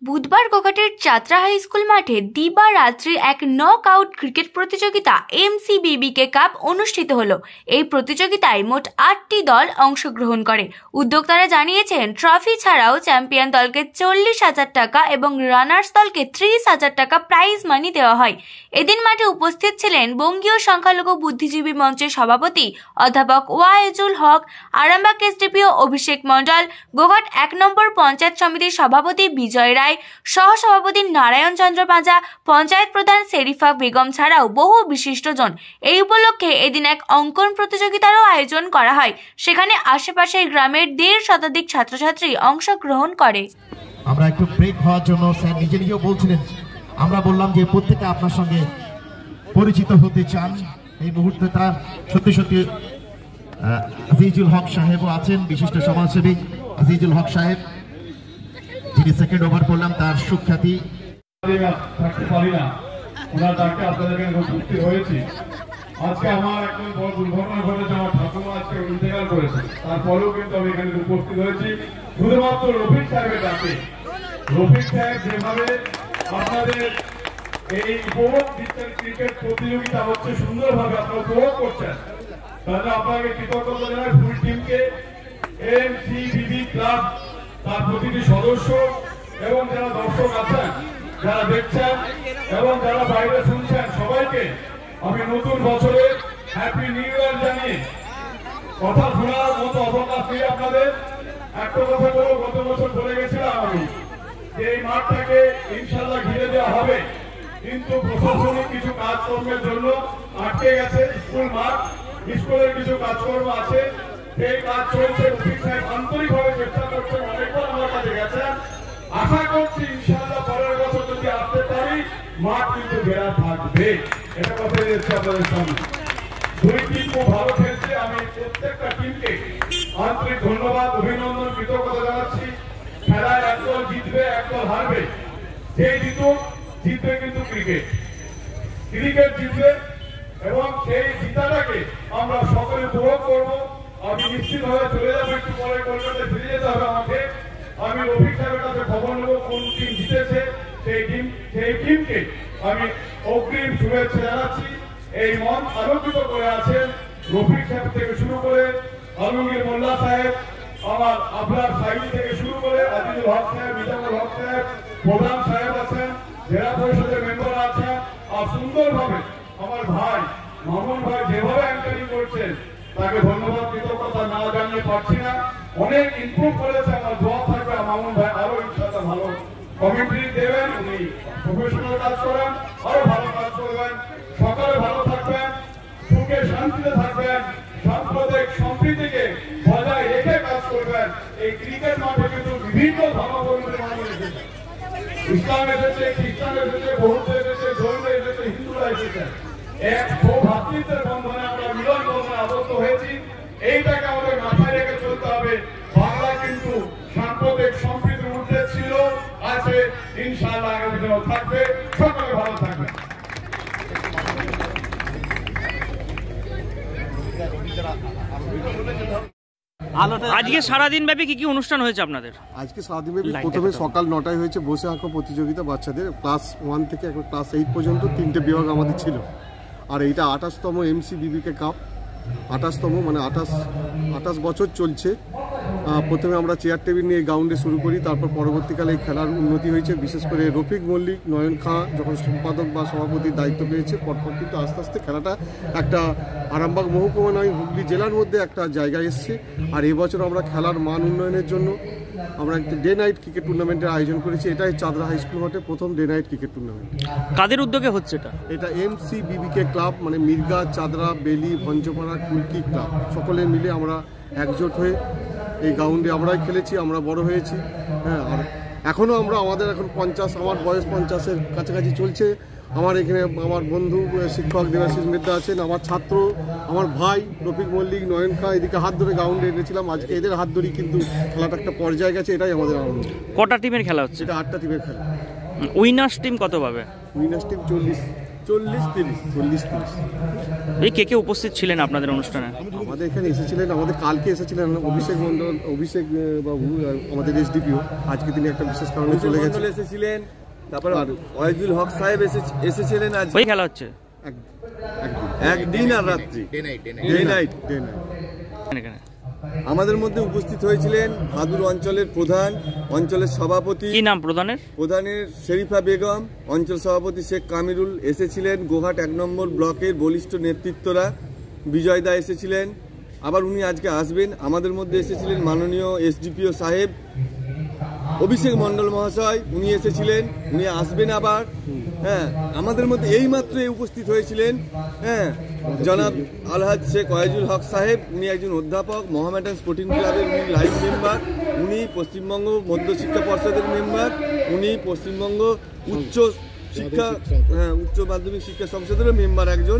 বুধবার গোঘাটের Chatra high school মাঠে দিবারাত্রি এক নক আউট ক্রিকেট প্রতিযোগিতা এমসিবিবিকে কাপ অনুষ্ঠিত হলো। এই প্রতিযোগিতায় মোট 8টি দল অংশগ্রহণ করে। উদ্যোক্তারা জানিয়েছেন, ট্রফি ছাড়াও চ্যাম্পিয়ন দলকে 40,000 টাকা এবং রানার্স দলকে 30,000 টাকা প্রাইজ মানি দেওয়া হয়। এদিন মাঠে উপস্থিত ছিলেন বঙ্গীয় সংখ্যালঘু বুদ্ধিজীবী মঞ্চের সভাপতি অধ্যাপক ওয়াহেজুল হক, আরামবাগ এসডিপিও অভিষেক মণ্ডল, গোঘাট 1 নম্বর পঞ্চায়েত সমিতির সভাপতি বিজয় রায়, সহসভাপতি নারায়ণ চন্দ্র পাঁজা, পঞ্চায়েত প্রধান শেরিফা বেগম ছাড়াও বহু বিশিষ্টজন। এই উপলক্ষে এদিন এক অঙ্কন প্রতিযোগিতারও আয়োজন করা হয়। সেখানে আশেপাশের গ্রামের 1.5 শতাধিক ছাত্রছাত্রী অংশগ্রহণ করে। আমরা একটু ব্রেক হওয়ার জন্য স্যার নিজেও বলছিলেন, আমরা বললাম যে প্রত্যেকে আপনার সঙ্গে পরিচিত হতে চান। এই মুহূর্তে তার সত্যি সত্যি আজিজুল হক সাহেবও আছেন, বিশিষ্ট সমাজসেবী আজিজুল হক সাহেব, যিনি সেকেন্ড ওভার করলাম, তার সুখ্যাতি থাকতে পারি না, ওনার ডাকে আপনাদের উপস্থিত হয়েছি। আজকে আমার একদম বড় দুর্ঘটনা ঘটেছে, আমার ঠাকুমা আজকে ইন্তেকাল করেছে, তারপরেও কিন্তু আমি এখানে উপস্থিত হয়েছি শুধুমাত্র রফিক সাহেবের ডাকে। রফিক সাহেব যেভাবে আপনাদের এই উপভোগ দিচ্ছেন, ক্রিকেট প্রতিযোগিতা হচ্ছে সুন্দরভাবে আপনারা উপভোগ করছেন, তাহলে আপনাকে কৃতজ্ঞতা জানাই ফুল টিমকে, এমসিবিবি ক্লাব, তার প্রতিটি সদস্য এবং যারা দর্শক আছেন, যারা দেখছেন এবং যারা বাইরে শুনছেন, সবাইকে আমি নতুন বছরে হ্যাপি নিউ ইয়ার জানিয়ে কথা শোনার মতো অবকাশ দিয়ে আপনাদের একটা কথা বলবো। গত বছর বলে গেছিলাম আমি যে এই মাঠটাকে ইনশাল্লাহ ঘিরে দেওয়া হবে, কিন্তু প্রশাসনিক কিছু কাজকর্মের জন্য আটকে গেছে। স্কুল মাঠ, স্কুলের কিছু কাজকর্ম আছে, সেই কাজ চলছে। রফিক সাহেব আন্তরিকভাবে চেষ্টা করছেন, অনেকবার আমার কাছে গেছেন। আশা করছি ইনশাআল্লাহ পরের বছর যদি আসতে পারি, মাঠ কিন্তু ঘেরা থাকবে, এটা কথা দিচ্ছি আপনাদের সামনে। দুই টিম খুব ভালো খেলছে, আমি প্রত্যেকটা টিমকে আন্তরিক ধন্যবাদ, অভিনন্দন, কৃতজ্ঞতা জানাচ্ছি। খেলায় একদল জিতবে, একদল হারবে, যে জিতবে কিন্তু ক্রিকেট জিতবে এবং সেই জিতাটাকে আমরা সকলে উপভোগ করবো। আমি নিশ্চিতভাবে চলে যাবো, একটু পরে কলকাতায় ফিরে যেতে হবে আমাকে। আমি রফিক সাহেবের কাছে খবর নেবো কোন টিম জিতেছে, সেই টিমকে আমি অগ্রিম শুভেচ্ছা জানাচ্ছি। এই মন আলোকিত করে আছেন রফিক সাহেব থেকে শুরু করে আলমগীর মোল্লা সাহেব, আমার আবরার সাহিদ থেকে শুরু করে আজিজুল হক সাহেব, মিজানুল হক সাহেব, প্রধান সাহেব আছেন, জেলা পরিষদের মেম্বার আছেন। আর সুন্দরভাবে আমার ভাই মামুন ভাই যেভাবে অ্যাঙ্কারিং করছেন, তাকে ধন্যবাদ কৃতজ্ঞতা না জানিয়ে পারছি না। অনেক ইমপ্রুভ করেছে, আমার দোয়া থাকবে মামুন ভাই আরো ইনশাআল্লাহ ভালো কমেন্ট্রি দেবেন, উনি প্রফেশনাল কাজ করেন, আরো ভালো কাজ করবেন। সকালে ভালো থাকবেন, সুখে শান্তিতে থাকবেন, সাম্প্রদায়িক সম্প্রীতিকে বজায় রেখে কাজ করবেন। এই ক্রিকেট মাঠে কিন্তু বিভিন্ন ধর্মাবলম্বী মানুষ এসেছে, ইসলাম এসেছে, খ্রিস্টান এসেছে, বৌদ্ধ এসেছে, জৈন এসেছে, হিন্দুরা এসেছে। এক ভ্রাতৃত্বের বন্ধনে আমরা মিলন বন্ধনে আবদ্ধ হয়েছি, এইটাকে আমাদের মাথায় রেখে চলতে হবে। বাংলা কিন্তু সাম্প্রদায়িক সম্প্রীতির ঊর্ধ্বে ছিল, আছে, ইনশাআল্লাহ আগামী দিনেও থাকবে। সকলে ভালো থাকবে। আজকে সারাদিন ব্যাপী কি কি অনুষ্ঠান হয়েছে আপনাদের? আজকে সারাদিন ব্যাপী প্রথমে সকাল 9টায় হয়েছে বসে আঁকো প্রতিযোগিতা, বাচ্চাদের ক্লাস 1 থেকে এখন ক্লাস 8 পর্যন্ত 3টে বিভাগ আমাদের ছিল। আর এইটা 28তম এমসিবিবিকে কাপ, 28তম মানে 28 বছর চলছে। প্রথমে আমরা চেয়ার টেবিল নিয়ে গ্রাউন্ডে শুরু করি, তারপর পরবর্তীকালে এই খেলার উন্নতি হয়েছে। বিশেষ করে রফিক মল্লিক, নয়ন খাঁ যখন সম্পাদক বা সভাপতির দায়িত্ব পেয়েছে, পরপর কিন্তু আস্তে আস্তে খেলাটা একটা আরামবাগ মহকুমা নয়, হুগলি জেলার মধ্যে একটা জায়গায় এসছে। আর এবছর আমরা খেলার মান উন্নয়নের জন্য আমরা একটা ডে নাইট ক্রিকেট টুর্নামেন্টের আয়োজন করেছি। এটাই চাদরা হাই স্কুল মাঠে প্রথম ডে নাইট ক্রিকেট টুর্নামেন্ট। কাদের উদ্যোগে হচ্ছে এটা এমসিবিবিকে ক্লাব, মানে মির্গা, চাদরা, বেলি, ভঞ্জপাড়া, কুলকি ক্লাব সকলে মিলে আমরা একজোট হয়ে এই গ্রাউন্ডে আমরাই খেলেছি, আমরা বড় হয়েছি। হ্যাঁ, আর এখনও আমরা আমাদের এখন 50, আমার বয়স 50-এর কাছাকাছি চলছে। আমার এখানে আমার বন্ধু শিক্ষক দেবাশিস মেদ্দা আছেন, আমার ছাত্র, আমার ভাই রফিক মল্লিক, নয়ন খাঁ, এদিকে হাত ধরে গ্রাউন্ডে এনেছিলাম। আজকে এদের হাত ধরেই কিন্তু খেলাটা একটা পর্যায়ে গেছে, এটাই আমাদের আনন্দ। কটা টিমের খেলা হচ্ছে? এটা 8টা টিমের খেলা। উইনার্স টিম কত পাবে? Winners team 40। 40-30। এই কে কে উপস্থিত ছিলেন আপনাদের অনুষ্ঠানে? আমাদের এখানে এসেছিলেন, আমাদের কালকে এসেছিলেন অভিষেক মণ্ডল, অভিষেক বাবু, আমাদের SDPO। আজকে তিনি একটা বিশেষ কারণে চলে গেছেন। এসেছিলেন, তারপর ওয়াইজুল হক সাহেব এসেছিলেন। আজ ওই খেলা হচ্ছে একদিন আর রাত্রি, ডে নাইট। এখানে আমাদের মধ্যে উপস্থিত হয়েছিলেন ভাদুর অঞ্চলের প্রধান, অঞ্চলের সভাপতি। কি নাম প্রধানের? প্রধানের শেরিফা বেগম, অঞ্চল সভাপতি শেখ কামিরুল এসেছিলেন। গোঘাট 1 নম্বর ব্লকের বলিষ্ঠ নেতৃত্বরা, বিজয় দা এসেছিলেন। আবার উনি আজকে আসবেন। আমাদের মধ্যে এসেছিলেন মাননীয় SDPO সাহেব অভিষেক মণ্ডল মহাশয়, উনি এসেছিলেন, উনি আসবেন আবার। হ্যাঁ, আমাদের মধ্যে এইমাত্র উপস্থিত হয়েছিলেন জনাব আলহাজ শেখ ওয়াইজুল হক সাহেব, উনি একজন অধ্যাপক, মোহামেডান স্পোর্টিং ক্লাবের উনি লাইভ মেম্বার, উনি পশ্চিমবঙ্গ মধ্য শিক্ষা পর্ষদের মেম্বার, উনি পশ্চিমবঙ্গ উচ্চ মাধ্যমিক শিক্ষা সংসদেরও মেম্বার একজন,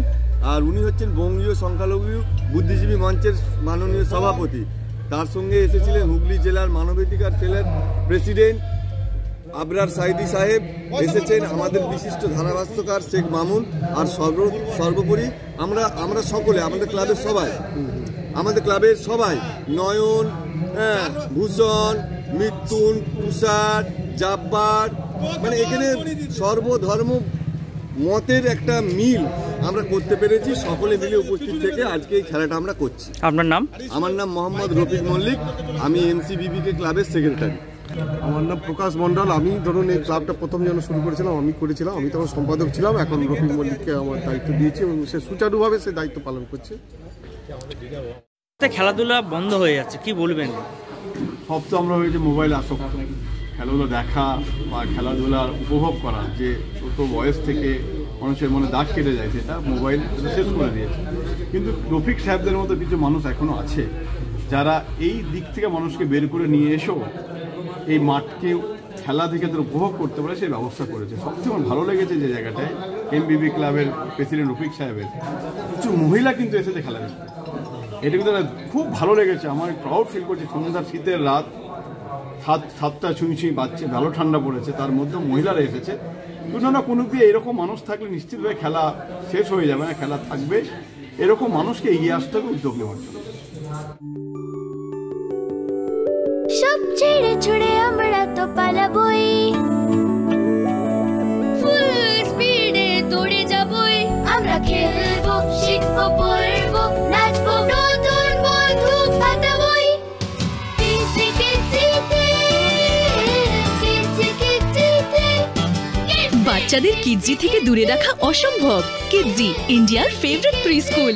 আর উনি হচ্ছেন বঙ্গীয় সংখ্যালঘু বুদ্ধিজীবী মঞ্চের মাননীয় সভাপতি। তার সঙ্গে এসেছিলেন হুগলি জেলার মানবাধিকার সেলের প্রেসিডেন্ট আবরার সাইদি সাহেব এসেছেন, আমাদের বিশিষ্ট ধারাভাষ্যকার শেখ মামুন, আর সর্বোপরি আমরা সকলে, আমাদের ক্লাবের সবাই নয়ন, ভূষণ, মৃত্যুন, তুষার, জাব্বার, মানে এখানে সর্বধর্ম মতের একটা মিল আমরা করতে পেরেছি। সকলে মিলে উপস্থিত থেকে আজকে এই খেলাটা আমরা করছি। আপনার নাম? আমার নাম মোহাম্মদ রফিক মল্লিক, আমি MCBBK ক্লাবের সেক্রেটারি। আমার নাম প্রকাশ মণ্ডল। আমি ধরুন এই ক্লাবটা প্রথম যখন শুরু করেছিলাম আমি তখন সম্পাদক ছিলাম। এখন রফিক মল্লিককে আমার দায়িত্ব দিয়েছি এবং সে সুচারুভাবে সে দায়িত্ব পালন করছে। খেলাধুলা বন্ধ হয়ে যাচ্ছে, কি বলবেন? সব তো আমরা হয়েছে মোবাইল আসক্ত। খেলাধুলা দেখা বা খেলাধুলার উপভোগ করা যে ছোট বয়স থেকে মানুষের মনে দাগ কেটে যায়, সেটা মোবাইল শেষ করে দিয়েছে। কিন্তু রফিক সাহেবদের মতো কিছু মানুষ এখনও আছে যারা এই দিক থেকে মানুষকে বের করে নিয়ে এসেও এই মাঠকে খেলা থেকে তারা উপভোগ করতে পারে সেই ব্যবস্থা করেছে। সবচেয়ে আমার ভালো লেগেছে যে জায়গাটায় MBB ক্লাবের প্রেসিডেন্ট রফিক সাহেবের কিছু মহিলা কিন্তু এসেছে খেলা দেখতে। এটা কিন্তু খুব ভালো লেগেছে, আমার প্রাউড ফিল করছি। সন্ধ্যার শীতের রাত, 7টা ছুঁই বাচ্চা, ভালো ঠান্ডা পড়েছে, তার মধ্যে মহিলারা এসেছে। কোনো না কোনো দিয়ে এরকম মানুষ থাকলে নিশ্চিতভাবে খেলা শেষ হয়ে যাবে না, খেলা থাকবে। এরকম মানুষকে এগিয়ে আসতে হবে উদ্যোগ নেওয়ার জন্য। সব ছেড়ে ছুড়ে আমরা তো পালাবই, ফুল স্পিডে দৌড়ে যাবই। আমরা খেলবো, শিখবো, পড়বো, নাচবো, নতুন বন্ধু পাতাবই। বাচ্চাদের কিডজি থেকে দূরে রাখা অসম্ভব। কিডজি, ইন্ডিয়ার ফেভারিট প্রি স্কুল।